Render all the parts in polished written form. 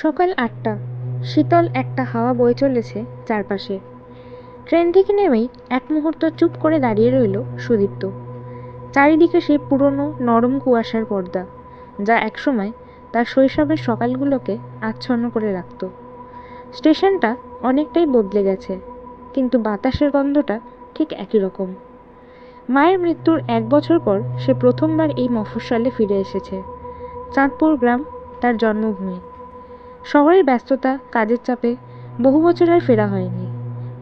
সকাল ৮টা। শীতল একটা হাওয়া বয়ে চলেছে চারপাশে। ট্রেন থেকে নেমেই এক মুহূর্ত চুপ করে দাঁড়িয়ে রইল সুদীপ্ত। চারিদিকে সেই পুরনো নরম কুয়াশার পর্দা, যা একসময় তার শৈশবের সকালগুলোকে আচ্ছন্ন করে রাখত। স্টেশনটা অনেকটাই বদলে গেছে, কিন্তু বাতাসের গন্ধটা ঠিক একই রকম। মায়ের মৃত্যুর ১ বছর পর সে প্রথমবার এই মফস্বলে ফিরে এসেছে। চাঁদপুর গ্রাম তার জন্মভূমি। শহরের ব্যস্ততা, কাজের চাপে বহু বছর আর ফেরা হয়নি।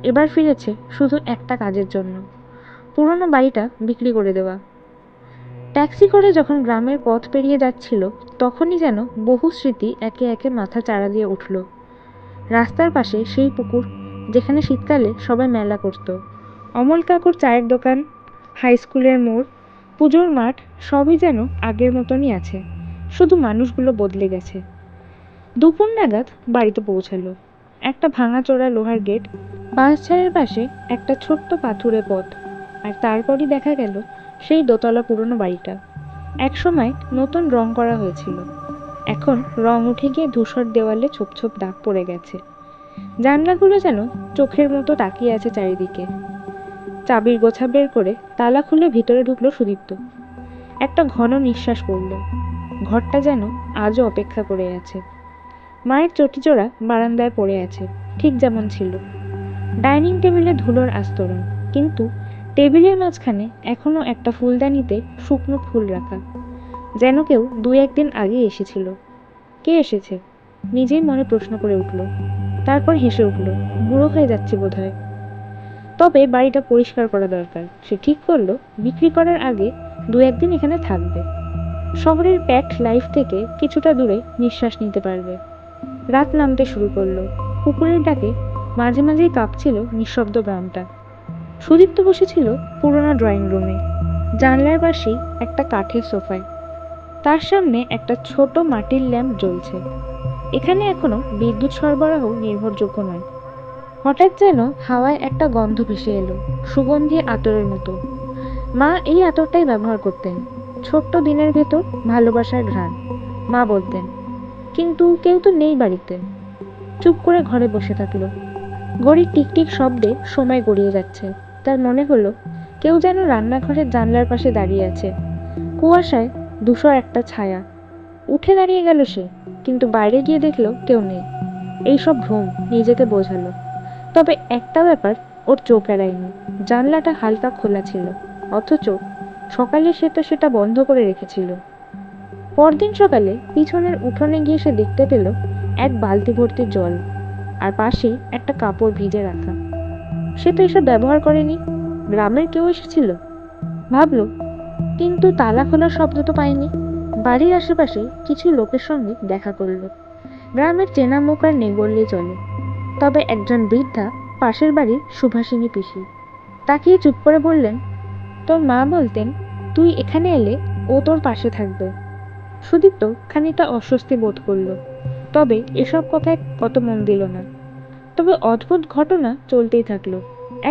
এবার ফিরেছে শুধু একটা কাজের জন্য, পুরনো বাড়িটা বিক্রি করে দেওয়া। ট্যাক্সি করে যখন গ্রামের পথ পেরিয়ে যাচ্ছিল, তখনই যেন বহু স্মৃতি একে একে মাথা চাড়া দিয়ে উঠল। রাস্তার পাশে সেই পুকুর, যেখানে শীতকালে সবাই মেলা করত, অমল কাকুর চায়ের দোকান, হাই স্কুলের মোড়, পুজোর মাঠ, সবই যেন আগের মতনই আছে, শুধু মানুষগুলো বদলে গেছে। দুপুর নাগাদ বাড়িতে পৌঁছালো। একটা ভাঙাচোরা লোহার গেট, বাঁশঝাড়ের পাশে একটা ছোট্ট পাথুরে পথ, আর তারপরই দেখা গেল সেই দোতলা পুরনো বাড়িটা। একসময় নতুন রং করা হয়েছিল, এখন রং উঠে গিয়ে ধূসর দেওয়ালে ছোপ ছোপ দাগ পড়ে গেছে। জানলাগুলো যেন চোখের মতো তাকিয়ে আছে চারিদিকে। চাবির গোছা বের করে তালা খুলে ভিতরে ঢুকলো সুদীপ্ত। একটা ঘন নিঃশ্বাস পড়ল। ঘরটা যেন আজও অপেক্ষা করে আছে। মায়ের চটিজোড়া বারান্দায় পড়ে আছে, ঠিক যেমন ছিল। ডাইনিং টেবিলে ধুলোর আস্তরণ, কিন্তু টেবিলের মাঝখানে এখনো একটা ফুলদানিতে শুকনো ফুল রাখা, যেন কেউ ২-১ দিন আগে এসেছিল। কে এসেছে? নিজেই মনে প্রশ্ন করে উঠল। তারপর হেসে উঠল। বুড়ো হয়ে যাচ্ছি বোধহয়। তবে বাড়িটা পরিষ্কার করা দরকার। সে ঠিক করলো বিক্রি করার আগে ২-১ দিন এখানে থাকবে। শহরের প্যাকড লাইফ থেকে কিছুটা দূরে নিঃশ্বাস নিতে পারবে। রাত নামতে শুরু করলো। কুকুরের ডাকে মাঝে মাঝেই কাঁপছিল নিঃশব্দ গ্রামটা। সুদীপ্ত বসেছিল পুরোনো ড্রয়িং রুমে, জানলার পাশেই একটা কাঠের সোফায়। তার সামনে একটা ছোট মাটির ল্যাম্প জ্বলছে। এখানে এখনো বিদ্যুৎ সরবরাহ নির্ভরযোগ্য নয়। হঠাৎ যেন হাওয়ায় একটা গন্ধ ভেসে এলো, সুগন্ধি আতরের মতো। মা এই আতরটাই ব্যবহার করতেন। ছোট্ট দিনের ভেতর ভালোবাসার ঘ্রাণ, মা বলতেন। কিন্তু কেউ তো নেই বাড়িতে। চুপ করে ঘরে বসে থাকলো। ঘড়ির টিকটিক শব্দে সময় গড়িয়ে যাচ্ছে। তার মনে হলো কেউ যেন রান্নাঘরের জানলার পাশে দাঁড়িয়ে আছে। কুয়াশায় ধূসর একটা ছায়া। উঠে দাঁড়িয়ে গেল সে, কিন্তু বাইরে গিয়ে দেখলো কেউ নেই। এইসব ভ্রম, নিজেকে বোঝালো। তবে একটা ব্যাপার ওর চোখ এড়ায়নি। জানলাটা হালকা খোলা ছিল, অথচ সকালে সে তো সেটা বন্ধ করে রেখেছিল। পরদিন সকালে পিছনের উঠোনে গিয়ে সে দেখতে পেল এক বালতি ভর্তি জল, আর পাশেই একটা কাপড় ভিজে রাখা। সে তো এসব ব্যবহার করেনি। গ্রামের কেউ এসেছিল ভাবলো, কিন্তু তালা খোলার শব্দ তো পায়নি। বাড়ির আশেপাশে কিছু লোকের সঙ্গে দেখা করলো। গ্রামের চেনা মুখ আর নেই বললেই চলে। তবে একজন বৃদ্ধা, পাশের বাড়ির সুভাষিনী পিসি, তাকিয়ে চুপ করে বললেন, তোর মা বলতেন তুই এখানে এলে ও তোর পাশে থাকবে। সুদীপ্ত খানিকটা অস্বস্তি বোধ করলো, তবে এসব কথায় কত মন দিল না। তবে অদ্ভুত ঘটনা চলতেই থাকলো।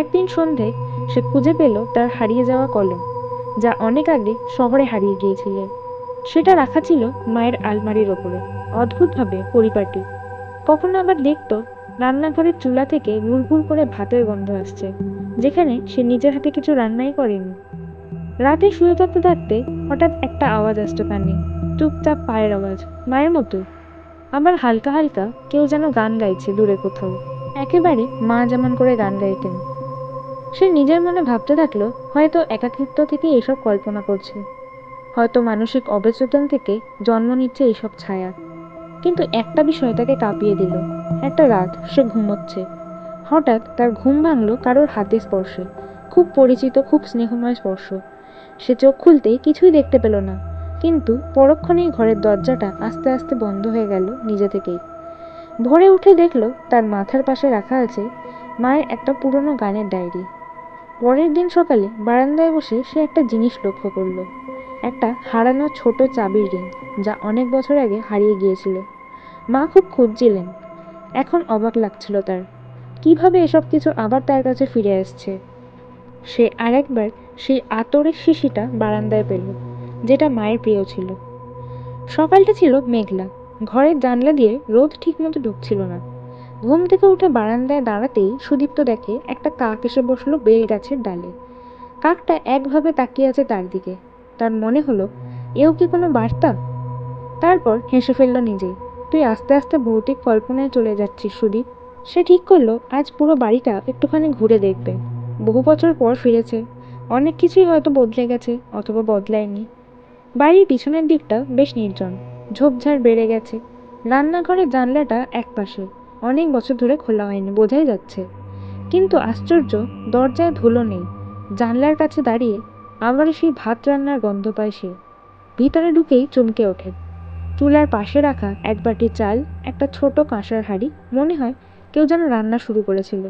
একদিন সন্ধ্যায় সে খুঁজে পেল তার হারিয়ে যাওয়া কলম, যা অনেক আগে শহরে হারিয়ে গিয়েছিল। সেটা রাখা ছিল মায়ের আলমারির ওপরে, অদ্ভুতভাবে পরিপাটি। কখনো আবার দেখতো রান্নাঘরের চুলা থেকে গুড়গুড় করে ভাতের গন্ধ আসছে, যেখানে সে নিজের হাতে কিছু রান্নাই করেনি। রাতে শুয়ে থাকতে থাকতে হঠাৎ একটা আওয়াজ আসতো কানে, চুপচাপ পায়ের আওয়াজ, মায়ের মতো। আবার হালকা হালকা কেউ যেন গান গাইছে দূরে কোথাও, একেবারে মা যেমন করে গান গাইতেন। সে নিজের মনে ভাবতে থাকলো, হয়তো একাকিত্ব থেকে এইসব কল্পনা করছে, হয়তো মানসিক অবচেতন থেকে জন্ম নিচ্ছে এইসব ছায়া। কিন্তু একটা বিষয় তাকে কাঁপিয়ে দিল। একটা রাত সে ঘুমোচ্ছে, হঠাৎ তার ঘুম ভাঙল কারোর হাতের স্পর্শে, খুব পরিচিত, খুব স্নেহময় স্পর্শ। সে চোখ খুলতেই কিছুই দেখতে পেল না, কিন্তু পরক্ষণেই ঘরের দরজাটা আস্তে আস্তে বন্ধ হয়ে গেল নিজে থেকেই। ভোরে উঠে দেখল তার মাথার পাশে রাখা আছে মায়ের একটা পুরনো গানের ডায়েরি। পরের দিন সকালে বারান্দায় বসে সে একটা জিনিস লক্ষ্য করলো, একটা হারানো ছোট চাবির রিং, যা অনেক বছর আগে হারিয়ে গিয়েছিল। মা খুব খুঁজছিলেন। এখন অবাক লাগছিল তার, কিভাবে এসব কিছু আবার তার কাছে ফিরে আসছে। সে আরেকবার সেই আতরের শিশিটা বারান্দায় পেল, যেটা মায়ের প্রিয় ছিল। সকালটা ছিল মেঘলা, ঘরের জানলা দিয়ে রোদ ঠিকমতো ঢুকছিল না। ঘুম থেকে উঠে বারান্দায় দাঁড়াতেই সুদীপ্ত দেখে একটা কাক এসে বসলো বেল গাছের ডালে। কাকটা একভাবে তাকিয়ে আছে তার দিকে। তার মনে হলো এও কি কোনো বার্তা? তারপর হেসে ফেলল নিজেই। তুই আস্তে আস্তে ভৌতিক কল্পনায় চলে যাচ্ছিস সুদীপ। সে ঠিক করলো আজ পুরো বাড়িটা একটুখানি ঘুরে দেখবে। বহু বছর পর ফিরেছে, অনেক কিছুই হয়তো বদলে গেছে অথবা বদলায়নি। বাড়ির পিছনের দিকটা বেশ নির্জন, ঝোপঝাড় বেড়ে গেছে। রান্নাঘরের জানলাটা একপাশে, অনেক বছর ধরে খোলা হয়নি, বোঝাই যাচ্ছে। কিন্তু আশ্চর্য, দরজায় ধুলো নেই। জানলার কাছে দাঁড়িয়ে আবারও সেই ভাত রান্নার গন্ধ পায় সে। ভিতরে ঢুকেই চমকে ওঠে। চুলার পাশে রাখা এক বাটি চাল, একটা ছোট কাঁসার হাঁড়ি, মনে হয় কেউ যেন রান্না শুরু করেছিল।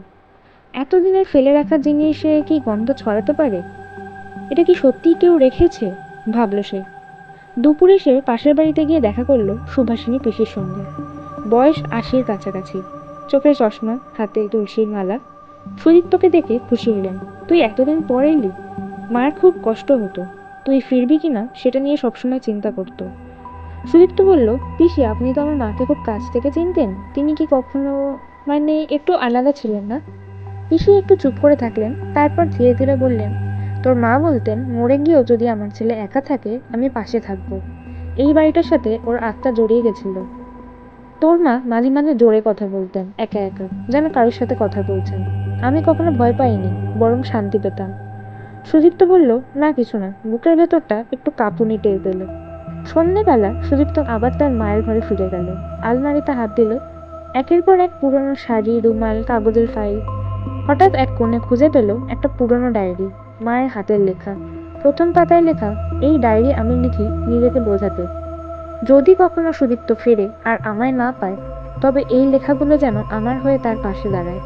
এতদিনের ফেলে রাখা জিনিসে কি গন্ধ ছড়াতে পারে? এটা কি সত্যিই কেউ রেখেছে, ভাবল সে। দুপুরে সে পাশের বাড়িতে গিয়ে দেখা করলো সুভাষিনী পিসির সঙ্গে। বয়স ৮০-র কাছাকাছি, চোখে চশমা, হাতে তুলসীর মালা। সুদীপ্তকে দেখে খুশি হলেন। তুই এতদিন পর এলি। মায়ের খুব কষ্ট হতো, তুই ফিরবি কিনা সেটা নিয়ে সবসময় চিন্তা করতো। সুদীপ্ত বলল, পিসি আপনি তো আমার মাকে খুব কাছ থেকে চিনতেন, তিনি কি কখনো একটু আলাদা ছিলেন না? পিসি একটু চুপ করে থাকলেন, তারপর ধীরে ধীরে বললেন, তোর মা বলতেন মরে গিয়েও যদি আমার ছেলে একা থাকে আমি পাশে থাকবো। এই বাড়িটার সাথে ওর আত্মা জড়িয়ে গেছিল। তোর মা মাঝে মাঝে জোরে কথা বলতেন, একা একা, যেন কারোর সাথে কথা বলছেন। আমি কখনো ভয় পাইনি, বরং শান্তি পেতাম। সুদীপ্ত বলল, না কিছু না। বুকের ভেতরটা একটু কাঁপুনি টের পেল। সন্ধ্যেবেলা সুদীপ্ত আবার তার মায়ের ঘরে ফিরে গেল। আলমারিতে হাত দিল। একের পর এক পুরনো শাড়ি, রুমাল, কাগজের ফাইল। হঠাৎ এক কোণে খুঁজে পেল একটা পুরনো ডায়েরি, মায়ের হাতের লেখা। প্রথম পাতায় লেখা, এই ডায়েরি আমি লিখি নিজেকে বোঝাতে। যদি কখনো সুদীপ্ত ফেরে আর আমায় না পায়, তবে এই লেখাগুলো যেন আমার হয়ে তার পাশে দাঁড়ায়।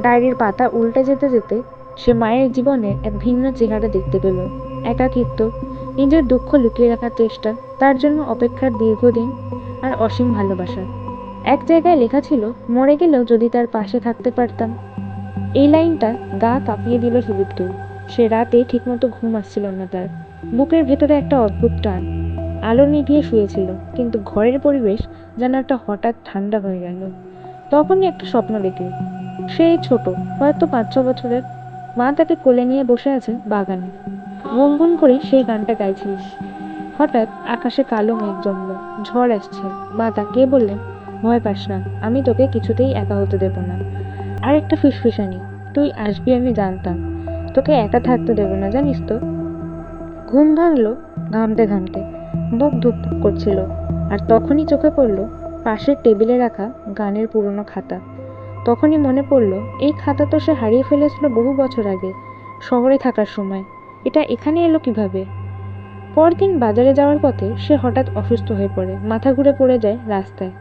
ডায়েরির পাতা উল্টে যেতে যেতে সে মায়ের জীবনে এক ভিন্ন চেহারা দেখতে পেল। একাকিত্ব, নিজের দুঃখ লুকিয়ে রাখার চেষ্টা, তার জন্য অপেক্ষার দীর্ঘদিন, আর অসীম ভালোবাসা। এক জায়গায় লেখা ছিল, মরে গেলেও যদি তার পাশে থাকতে পারতাম। এই লাইনটা গা কাঁপিয়ে দিল সুদীপ্তর। সে রাতে ঠিকমতো ঘুম আসছিল না তার। বুকের ভেতরে একটা অদ্ভুত টান। আলো নিভিয়ে শুয়েছিল, কিন্তু ঘরের পরিবেশ যেন একটা হঠাৎ ঠান্ডা হয়ে গেল। তখনই একটা স্বপ্ন দেখল। সে ছোট, হয়তো ৫-৬ বছরের। মা তাকে কোলে নিয়ে বসে আছে বাগানে, গুনগুন করে সেই গানটা গাইছিল। হঠাৎ আকাশে কালো মেঘ জমল, ঝড় আসছে। মা তাকিয়ে বললেন, ভয় পাস না, আমি তোকে কিছুতেই একা হতে দেব না। আর একটা ফিসফিসানি, তুই আসবি আমি জানতাম, তোকে একা থাকতে দেব না, জানিস তো। ঘুম ভাঙলো ঘামতে ঘামতে, বুক ধুকধুক করছিল। আর তখনই চোখে পড়ল পাশের টেবিলে রাখা গানের পুরনো খাতা। তখনই মনে পড়ল, এই খাতা তো সে হারিয়ে ফেলেছিল বহু বছর আগে, শহরে থাকার সময়। এটা এখানে এলো কিভাবে? পরদিন বাজারে যাওয়ার পথে সে হঠাৎ অসুস্থ হয়ে পড়ে, মাথা ঘুরে পড়ে যায় রাস্তায়।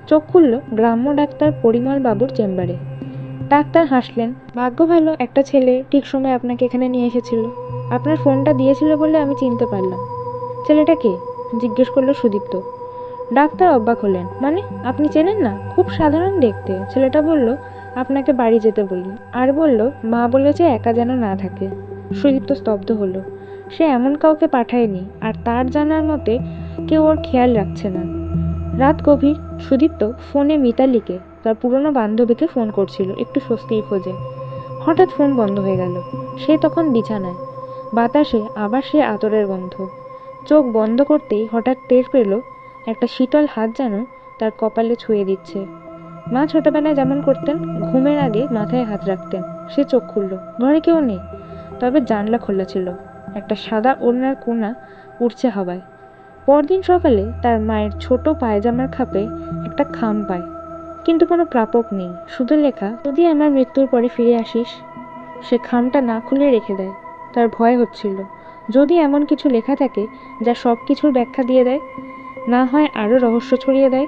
চোখ খুলল গ্রাম্য ডাক্তার পরিমল বাবুর চেম্বারে। ডাক্তার হাসলেন, ভাগ্য ভালো একটা ছেলে ঠিক সময় আপনাকে এখানে নিয়ে এসেছিল। আপনার ফোনটা দিয়েছিল বলে আমি চিনতে পারলাম। ছেলেটা কে? জিজ্ঞেস করলো সুদীপ্ত। ডাক্তার অবাক হলেন, মানে আপনি চেনেন না? খুব সাধারণ দেখতে। ছেলেটা বলল, আপনাকে বাড়ি যেতে বলি, আর বলল মা বলেছে একা যেন না থাকে। সুদীপ্ত স্তব্ধ হলো। সে এমন কাউকে পাঠায়নি, আর তার জানার মতে কেউ ওর খেয়াল রাখছে না। রাত গভীর। সুদীপ্ত ফোনে মিতালিকে, তার পুরনো বান্ধবীকে ফোন করছিল একটু স্বস্তির খোঁজে। হঠাৎ ফোন বন্ধ হয়ে গেল। সে তখন বিছানায়, বাতাসে আবার সে আতরের গন্ধ। চোখ বন্ধ করতেই হঠাৎ টের পেল একটা শীতল হাত যেন তার কপালে ছুঁয়ে দিচ্ছে। মা ছোটবেলায় যেমন করতেন, ঘুমের আগে মাথায় হাত রাখতেন। সে চোখ খুলল, ঘরে কেউ নেই, তবে জানলা খোলা ছিল। একটা সাদা ওড়নার কোনা উড়ছে হাওয়ায়। পরদিন সকালে তার মায়ের ছোট পায়জামার খাপে একটা খাম পায়, কিন্তু কোনো প্রাপক নেই, শুধু লেখা, যদি আমার মৃত্যুর পরে ফিরে আসিস। সে খামটা না খুলে রেখে দেয়। তার ভয় হচ্ছিল, যদি এমন কিছু লেখা থাকে যা সব কিছুর ব্যাখ্যা দিয়ে দেয়, না হয় আরও রহস্য ছড়িয়ে দেয়।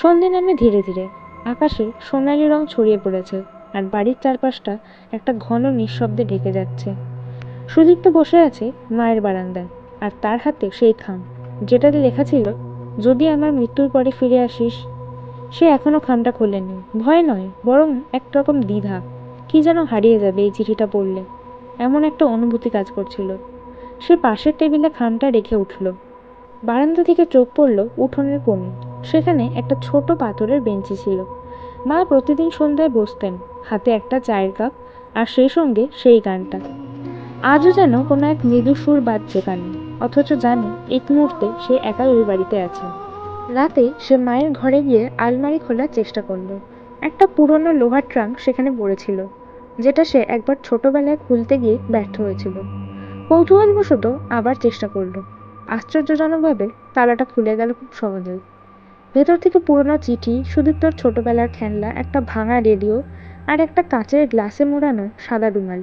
সন্ধে নামে ধীরে ধীরে, আকাশে সোনালি রং ছড়িয়ে পড়েছে, আর বাড়ির চারপাশটা একটা ঘন নিঃশব্দে ঢেকে যাচ্ছে। সুদীপ্ত বসে আছে মায়ের বারান্দায়, আর তার হাতে সেই খাম, যেটাতে লেখা ছিল, যদি আমার মৃত্যুর পরে ফিরে আসিস। সে এখনো খামটা খোলেনি। ভয় নয়, বরং একরকম দ্বিধা। কি যেন হারিয়ে যাবে এই চিঠিটা পড়লে, এমন একটা অনুভূতি কাজ করছিল। সে পাশের টেবিলে খামটা রেখে উঠল। বারান্দা থেকে চোখ পড়ল উঠোনের কোণে। সেখানে একটা ছোট পাথরের বেঞ্চি ছিল। মা প্রতিদিন সন্ধ্যায় বসতেন, হাতে একটা চায়ের কাপ, আর সেই সঙ্গে সেই গানটা। আজও যেন কোনো এক মৃদু সুর বাজছে কানে, অথচ জানে এই মুহূর্তে সে একাই ওই বাড়িতে আছে। রাতে সে মায়ের ঘরে গিয়ে আলমারি খোলার চেষ্টা করলো। একটা পুরনো লোহার ট্রাঙ্ক সেখানে পড়েছিল, যেটা সে একবার ছোটবেলায় খুলতে গিয়ে ব্যর্থ হয়েছিল। কৌতূহলবশত আবার চেষ্টা করলো। আশ্চর্যজনকভাবে তালাটা খুলে গেল খুব সহজেই। ভেতর থেকে পুরনো চিঠি, সুদীপ্তর ছোটবেলার খেলনা, একটা ভাঙা রেডিও, আর একটা কাচের গ্লাসে মোড়ানো সাদা রুমাল।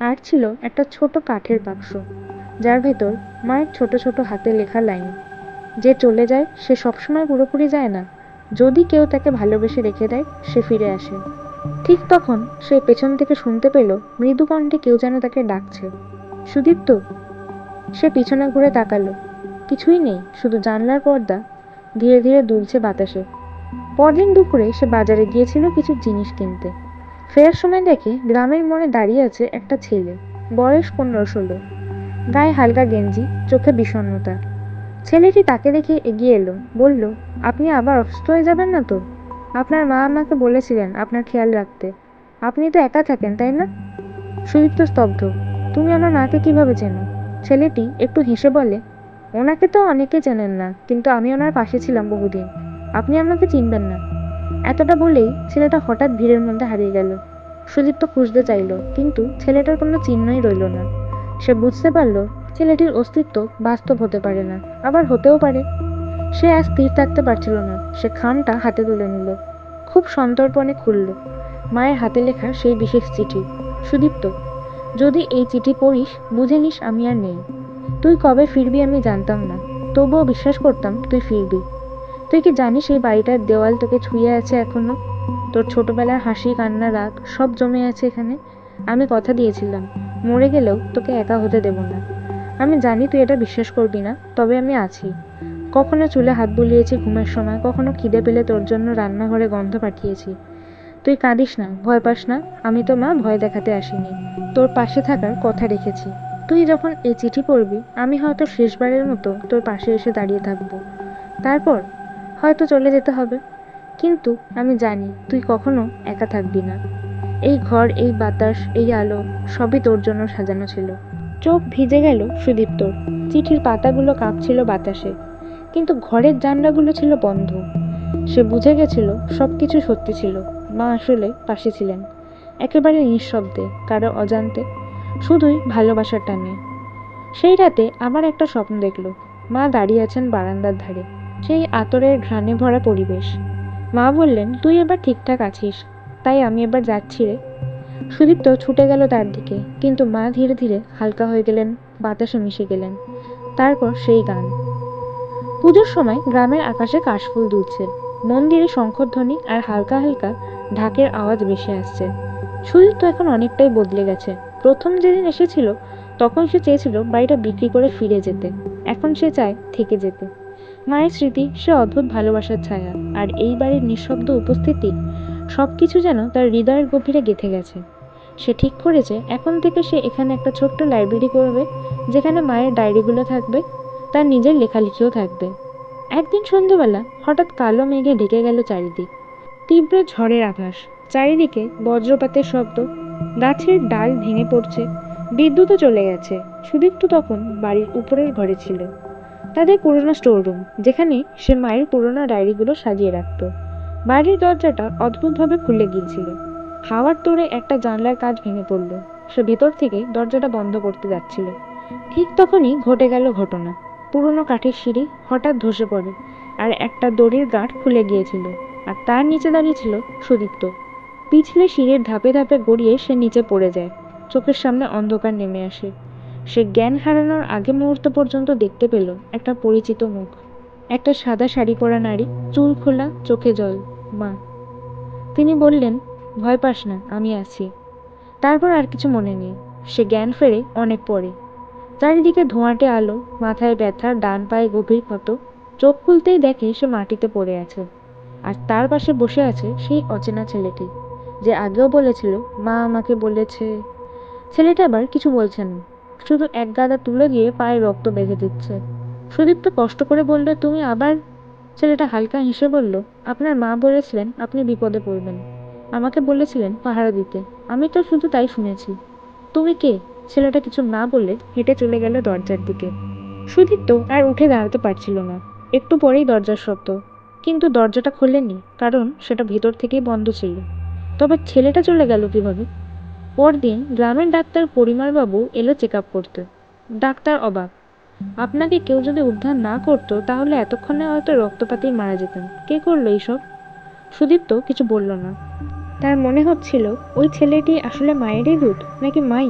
আর ছিল একটা ছোট কাঠের বাক্স, যার ভেতর মায়ের ছোট ছোট হাতে লেখা লাইন: যে চলে যায় সে সবসময় পুরোপুরি যায় না, যদি কেউ তাকে ভালোবেসে রেখে দেয় সে ফিরে আসে। ঠিক তখন সে পেছন থেকে শুনতে পেল মৃদু কণ্ঠে কেউ যেন তাকে ডাকছে, সুদীপ্ত। সে পিছনে ঘুরে তাকালো। কিছুই নেই, শুধু জানলার পর্দা ধীরে ধীরে দুলছে বাতাসে। পরদিন দুপুরে সে বাজারে গিয়েছিল কিছু জিনিস কিনতে। ফেরার সময় দেখে গ্রামের মোড়ে দাঁড়িয়ে আছে একটা ছেলে, বয়স 15-16, গায়ে হালকা গেঞ্জি, চোখে বিষণ্ণতা। ছেলেটি তাকে দেখে এগিয়ে এলো, বলল, আপনি আবার অসুস্থ হয়ে যাবেন না তো? আপনার মা আমাকে বলেছিলেন আপনার খেয়াল রাখতে। আপনি তো একা থাকেন, তাই না? সুদীপ্ত স্তব্ধ। তুমি আমার মাকে কিভাবে চেনো? ছেলেটি একটু হেসে বলে, ওনাকে তো অনেকে চেনেন না, কিন্তু আমি ওনার পাশে ছিলাম বহুদিন। আপনি আমাকে চিনবেন না। এতটা বলেই ছেলেটা হঠাৎ ভিড়ের মধ্যে হারিয়ে গেল। সুদীপ্ত খুঁজতে চাইল, কিন্তু ছেলেটার কোনো চিহ্নই রইল না। সে বুঝতে পারল ছেলেটির অস্তিত্ব বাস্তব হতে পারে না, আবার হতেও পারে। সে আর স্থির থাকতে পারছিল না। সে খামটা হাতে তুলে নিল, খুব সন্তর্পণে খুলল। মায়ের হাতে লেখা সেই বিশেষ চিঠি। সুদীপ্ত, যদি এই চিঠি পড়িস বুঝে নিস আমি আর নেই। তুই কবে ফিরবি আমি জানতাম না, তবুও বিশ্বাস করতাম তুই ফিরবি। তুই কি জানিস এই বাড়িটার দেওয়াল তোকে ছুঁয়ে আছে এখনো? তোর ছোটবেলার হাসি, কান্না, রাগ সব জমে আছে এখানে। আমি কথা দিয়েছিলাম মরে গেলেও তোকে একা হতে দেব না। আমি জানি তুই এটা বিশ্বাস করবি না, তবে আমি আছি। কখনো চুলে হাত বুলিয়েছি ঘুমের সময়, কখনো খিদে পেলে তোর জন্য রান্নাঘরে গন্ধ পাঠিয়েছি। তুই কাঁদিস না, ভয় পাস না, আমি তো মা ভয় দেখাতে আসিনি। তোর পাশে থাকার কথা রেখেছি। তুই যখন এই চিঠি পড়বি আমি হয়তো শেষবারের মতো তোর পাশে এসে দাঁড়িয়ে থাকবো। তারপর হয়তো চলে যেতে হবে, কিন্তু আমি জানি তুই কখনো একা থাকবি না। এই ঘর, এই বাতাস, এই আলো সবই তোর জন্য সাজানো ছিল। চোখ ভিজে গেল সুদীপ্তর। চিঠির পাতাগুলো কাঁপছিল বাতাসে, কিন্তু ঘরের জানলাগুলো ছিল বন্ধ। সে বুঝে গেছিল সবকিছু সত্যি ছিল। মা আসলে পাশে ছিলেন, একেবারে নিঃশব্দে, কারো অজান্তে, শুধুই ভালোবাসার টানে। সেই রাতে আবার একটা স্বপ্ন দেখল। মা দাঁড়িয়ে আছেন বারান্দার ধারে, সেই আতরের ঘ্রাণে ভরা পরিবেশ। মা বললেন, তুই এবার ঠিকঠাক আছিস, তাই আমি এবার যাচ্ছি রে। সুদীপ্ত ছুটে গেল তার দিকে, কিন্তু মা ধীরে ধীরে হালকা হয়ে গেলেন, বাতাসে মিশে গেলেন। তারপর সেই গান। পুজোর সময় গ্রামের আকাশে কাশফুল দুলছে, মন্দিরে শঙ্খধ্বনি আর হালকা হালকা ঢাকের আওয়াজ ভেসে আসছে। সুদীপ্ত এখন অনেকটাই বদলে গেছে। প্রথম যেদিন এসেছিল তখন সে চেয়েছিল বাড়িটা বিক্রি করে ফিরে যেতে, এখন সে চায় থেকে যেতে। মায়ের স্মৃতি সে অদ্ভুত ভালোবাসার ছায়া, আর এই বাড়ির নিঃশব্দ উপস্থিতি সবকিছু যেন তার হৃদয়ের গভীরে গেঁথে গেছে। সে ঠিক করেছে এখন থেকে সে এখানে একটা ছোট্ট লাইব্রেরি করবে, যেখানে মায়ের ডায়েরিগুলো থাকবে, তার নিজের লেখালেখিও থাকবে। একদিন সন্ধ্যেবেলা হঠাৎ কালো মেঘে ঢেকে গেল চারিদিক। তীব্র ঝড়ের আভাস, চারিদিকে বজ্রপাতের শব্দ, গাছের ডাল ভেঙে পড়ছে, বিদ্যুৎও চলে গেছে। সুদীপ্ত তখন বাড়ির উপরের ঘরে ছিল, তাদের পুরনো স্টোররুম, যেখানে সে মায়ের পুরনো ডায়েরিগুলো সাজিয়ে রাখত। বাড়ির দরজাটা অদ্ভুতভাবে খুলে গিয়েছিল। হাওয়ার তোড়ে একটা জানলার কাঁচ ভেঙে পড়ল। সে ভেতর থেকে দরজাটা বন্ধ করতে যাচ্ছিল, ঠিক তখনই ঘটে গেল ঘটনা। পুরনো কাঠের সিঁড়ি হঠাৎ ধসে পড়ে, আর একটা দড়ির গাঁট খুলে গিয়েছিল, আর তার নিচে দাঁড়িয়ে ছিল সুদীপ্ত। পিছলে সিঁড়ির ধাপে ধাপে গড়িয়ে সে নিচে পড়ে যায়। চোখের সামনে অন্ধকার নেমে আসে। সে জ্ঞান হারানোর আগে মুহূর্ত পর্যন্ত দেখতে পেল একটা পরিচিত মুখ, একটা সাদা শাড়ি পরা নারী, চুল খোলা, চোখে জল। মা। তিনি বললেন, ভয় পাস না, আমি আছি। তারপর আর কিছু মনে নেই। সে জ্ঞান ফেরে অনেক পরে। চারিদিকে ধোঁয়াটে আলো, মাথায় ব্যথা, ডান পায়ে গভীর ক্ষত। চোখ খুলতেই দেখে সে মাটিতে পড়ে আছে, আর তার পাশে বসে আছে সেই অচেনা ছেলেটি, যে আগেও বলেছিল মা আমাকে বলেছে। ছেলেটা আবার কিছু বলছে না, শুধু এক গাদা তুলে গিয়ে পায়ে রক্ত বেঁধে দিচ্ছে। সুদীপ্ত কষ্ট করে বলল, তুমি আবার? ছেলেটা হালকা হেসে বলল, আপনার মা বলেছিলেন আপনি বিপদে পড়বেন, আমাকে বলেছিলেন পাহারা দিতে, আমি তো শুধু তাই শুনেছি। তুমি কে? ছেলেটা কিছু না বলে হেঁটে চলে গেল দরজার দিকে। সুদীপ্ত আর উঠে দাঁড়াতে পারছিল না। একটু পরেই দরজার শব্দ, কিন্তু দরজাটা খোলেনি, কারণ সেটা ভেতর থেকেই বন্ধ ছিল। তবে ছেলেটা চলে গেল কিভাবে? পরদিন গ্রামের ডাক্তার পরিমলবাবু এলো চেক আপ করতে। ডাক্তার অবাক, আপনাকে কেউ যদি উদ্ধার না করতো তাহলে এতক্ষণে হয়তো রক্তপাতেই মারা যেতেন। কে করলো এইসব? সুদীপ্ত কিছু বলল না। তার মনে হচ্ছিল ওই ছেলেটি আসলে মায়েরই দুধ, নাকি মাই।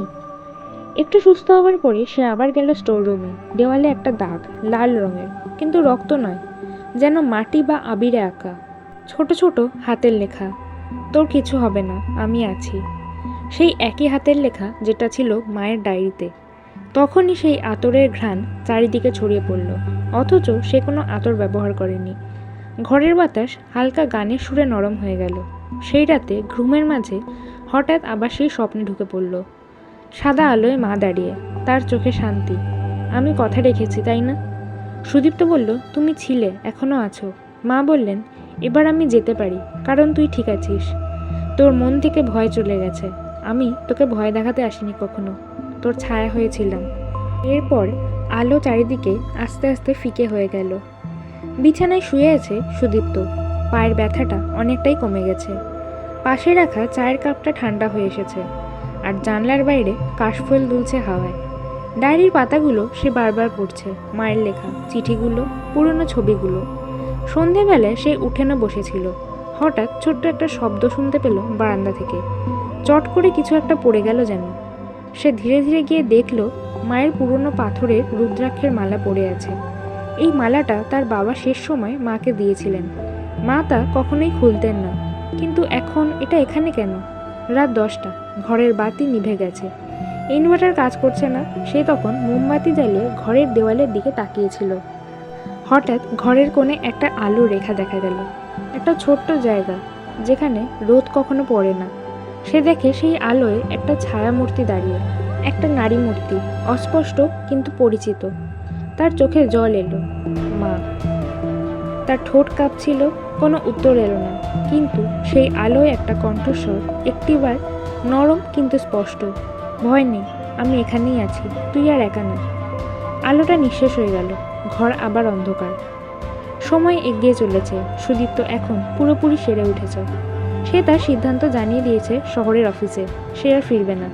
একটু সুস্থ হওয়ার পরে সে আবার গেল স্টোর রুমে। দেওয়ালে একটা দাগ, লাল রঙের, কিন্তু রক্ত নয়, যেন মাটি বা আবিরে আঁকা। ছোট ছোট হাতের লেখা, তোর কিছু হবে না, আমি আছি। সেই একই হাতের লেখা যেটা ছিল মায়ের ডায়েরিতে। তখনই সেই আতরের ঘ্রাণ চারিদিকে ছড়িয়ে পড়ল, অথচ সে কোনো আতর ব্যবহার করেনি। ঘরের বাতাস হালকা গানের সুরে নরম হয়ে গেল। সেই রাতে ঘুমের মাঝে হঠাৎ আবার সেই স্বপ্নে ঢুকে পড়ল। সাদা আলোয় মা দাঁড়িয়ে, তার চোখে শান্তি। আমি কথা রেখেছি, তাই না? সুদীপ্ত বলল, তুমি ছিলে, এখনো আছো। মা বললেন, এবার আমি যেতে পারি, কারণ তুই ঠিক আছিস। তোর মন থেকে ভয় চলে গেছে। আমি তোকে ভয় দেখাতে আসিনি কখনো, তোর ছায়া হয়েছিলাম। এরপর আলো চারিদিকে আস্তে আস্তে ফিকে হয়ে গেল। বিছানায় শুয়ে আছে সুদীপ্ত। পায়ের ব্যথাটা অনেকটাই কমে গেছে। পাশে রাখা চায়ের কাপটা ঠান্ডা হয়ে এসেছে, আর জানলার বাইরে কাশফুল দুলছে হাওয়ায়। ডায়েরির পাতাগুলো সে বারবার পড়ছে, মায়ের লেখা চিঠিগুলো, পুরনো ছবিগুলো। সন্ধেবেলায় সে উঠোনে বসেছিল। হঠাৎ ছোট্ট একটা শব্দ শুনতে পেল বারান্দা থেকে। চট করে কিছু একটা পড়ে গেল যেন। সে ধীরে ধীরে গিয়ে দেখল মায়ের পুরনো পাথরের রুদ্রাক্ষের মালা পড়ে আছে। এই মালাটা তার বাবা শেষ সময় মাকে দিয়েছিলেন। মা তা কখনোই খুলতেন না, কিন্তু এখন এটা এখানে কেন? রাত 10টা, ঘরের বাতি নিভে গেছে, ইনভার্টার কাজ করছে না। সে তখন মোমবাতি জ্বালিয়ে ঘরের দেওয়ালের দিকে তাকিয়েছিল। হঠাৎ ঘরের কোণে একটা আলোর রেখা দেখা গেল, একটা ছোট্ট জায়গা যেখানে রোদ কখনো পড়ে না। সে দেখে সেই আলোয় একটা ছায়া মূর্তি দাঁড়িয়ে, একটা নারী মূর্তি, অস্পষ্ট কিন্তু পরিচিত। তার চোখে জল এলো। মা। তার ঠোঁট কাঁপছিল, কোনো উত্তর এলো না, কিন্তু সেই আলোয় একটা কণ্ঠস্বর, একটিবার নরম কিন্তু স্পষ্ট, ভয় নেই, আমি এখানেই আছি, তুই আর একা না। আলোটা নিঃশেষ হয়ে গেল, ঘর আবার অন্ধকার। সময় এগিয়ে চলেছে। সুদীপ্ত এখন পুরোপুরি সেরে উঠেছে। সে তার সিদ্ধান্ত জানিয়ে দিয়েছে শহরের অফিসে। সে আর ফিরবে না,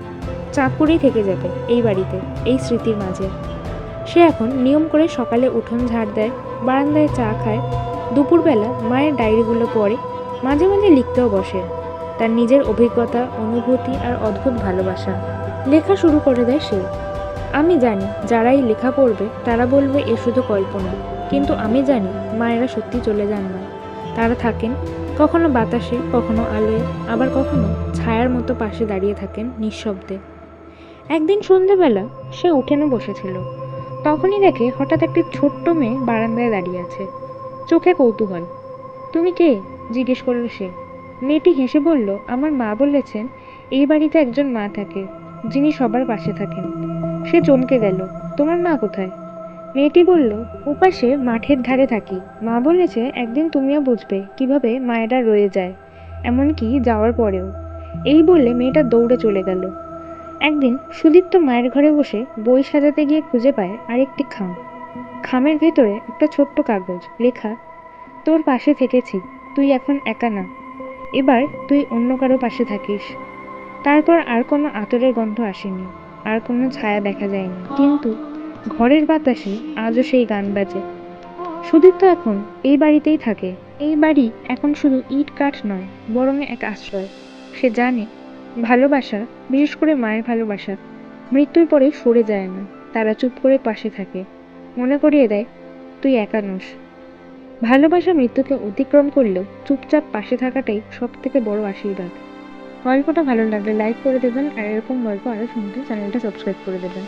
চাঁদপুরেই থেকে যাবে, এই বাড়িতে, এই স্মৃতির মাঝে। সে এখন নিয়ম করে সকালে উঠোন ঝাড় দেয়, বারান্দায় চা খায়, দুপুরবেলা মায়ের ডায়েরিগুলো পড়ে, মাঝে মাঝে লিখতেও বসে তার নিজের অভিজ্ঞতা, অনুভূতি আর অদ্ভুত ভালোবাসা। লেখা শুরু করে দেয় সে। আমি জানি যারাই লেখা পড়বে তারা বলবে এ শুধু কল্পনা, কিন্তু আমি জানি মায়েরা সত্যি চলে যান না। তারা থাকেন, কখনো বাতাসে, কখনো আলোয়, আবার কখনো ছায়ার মতো পাশে দাঁড়িয়ে থাকেন নিঃশব্দে। একদিন সন্ধ্যেবেলা সে উঠোনে বসেছিল। তখনই দেখে হঠাৎ একটি ছোট্ট মেয়ে বারান্দায় দাঁড়িয়ে আছে, চোখে কৌতূহল। তুমি কে? জিজ্ঞেস করল সে। মেয়েটি হেসে বলল, আমার মা বলেছেন এই বাড়িতে একজন মা থাকে, যিনি সবার পাশে থাকেন। সে চমকে গেল, তোমার মা কোথায়? মেয়েটি বলল, ওপাশে মাঠের ধারে থাকি। মা বলেছে একদিন তুমিও বুঝবে কিভাবে মায়েরা রয়ে যায়, এমনকি যাওয়ার পরেও। এই বলে মেয়েটা দৌড়ে চলে গেল। একদিন সুদীপ্ত মায়ের ঘরে বসে বই সাজাতে গিয়ে খুঁজে পায় আরেকটি খাম। খামের ভেতরে একটা ছোট্ট কাগজ, লেখা, তোর পাশে থেকেছি, তুই এখন একা না, এবার তুই অন্য কারো পাশে থাকিস। তারপর আর কোনো আতরের গন্ধ আসেনি, আর কোনো ছায়া দেখা যায়নি, কিন্তু ঘরের বাতাসে আজও সেই গান বাজে। সুদীপ্ত এখন এই বাড়িতেই থাকে। এই বাড়ি এখন শুধু ইট কাঠ নয়, বরং এক আশ্রয়। সে জানে ভালোবাসা, বিশেষ করে মায়ের ভালোবাসা, মৃত্যুর পরে সরে যায় না, তারা চুপ করে পাশে থাকে, মনে করিয়ে দেয় তুই একা নোস। ভালোবাসা মৃত্যুকে অতিক্রম করলেও চুপচাপ পাশে থাকাটাই সব থেকে বড় আশীর্বাদ। গল্পটা ভালো লাগলে লাইক করে দেবেন, আর এরকম গল্প আরও শুনতে চ্যানেলটা সাবস্ক্রাইব করে দেবেন।